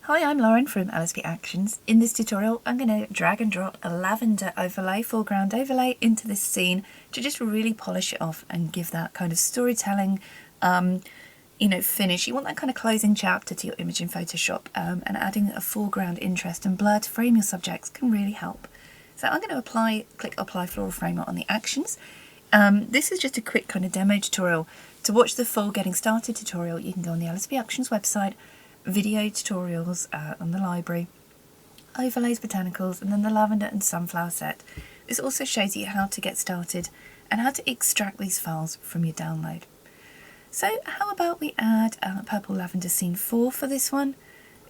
Hi, I'm Lauren from LSP Actions. In this tutorial, I'm going to drag and drop a lavender overlay, foreground overlay into this scene to just really polish it off and give that kind of storytelling, finish. You want that kind of closing chapter to your image in Photoshop, and adding a foreground interest and blur to frame your subjects can really help. So I'm going to click Apply Floral Framer on the Actions. This is just a quick kind of demo tutorial. To watch the full Getting Started tutorial, you can go on the LSP Actions website, video tutorials on the library, overlays, botanicals, and then the lavender and sunflower set. This also shows you how to get started and how to extract these files from your download. So how about we add purple lavender scene 4 for this one.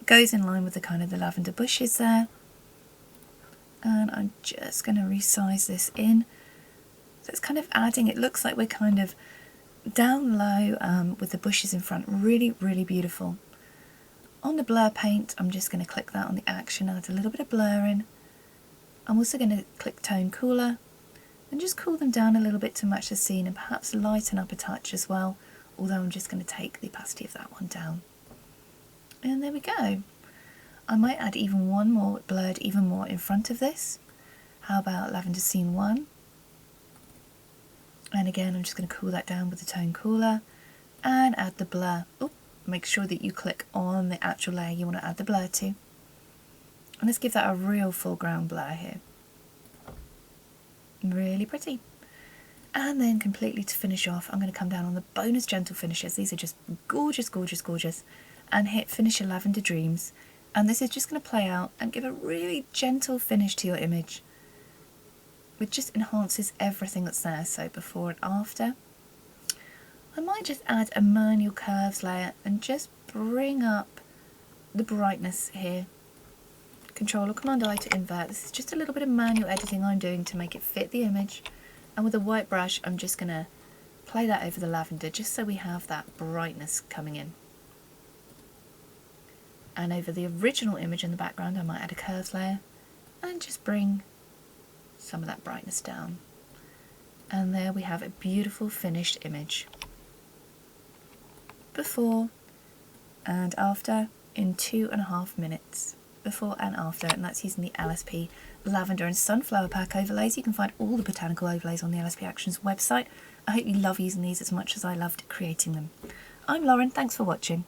It goes in line with the kind of the lavender bushes there. And I'm just going to resize this in. So it's kind of adding, it looks like we're kind of down low with the bushes in front. Really, really beautiful. On the blur paint, I'm just going to click that on the action, add a little bit of blur in. I'm also going to click tone cooler and just cool them down a little bit to match the scene and perhaps lighten up a touch as well, although I'm just going to take the opacity of that one down. And there we go. I might add even one more, blurred even more in front of this. How about lavender scene 1? And again, I'm just going to cool that down with the tone cooler and add the blur. Oop. Make sure that you click on the actual layer you want to add the blur to. And let's give that a real foreground blur here. Really pretty. And then completely to finish off, I'm going to come down on the bonus gentle finishes. These are just gorgeous, gorgeous, gorgeous. And hit Finish Your Lavender Dreams. And this is just going to play out and give a really gentle finish to your image, which just enhances everything that's there. So before and after. I might just add a manual curves layer and just bring up the brightness here. Control or Command I to invert. This is just a little bit of manual editing I'm doing to make it fit the image. And with a white brush, I'm just going to play that over the lavender just so we have that brightness coming in. And over the original image in the background, I might add a curves layer and just bring some of that brightness down. And there we have a beautiful finished image. Before and after in 2.5 minutes. Before and after, and that's using the LSP Lavender and Sunflower Pack overlays. You can find all the botanical overlays on the LSP Actions website. I hope you love using these as much as I loved creating them. I'm Lauren, thanks for watching.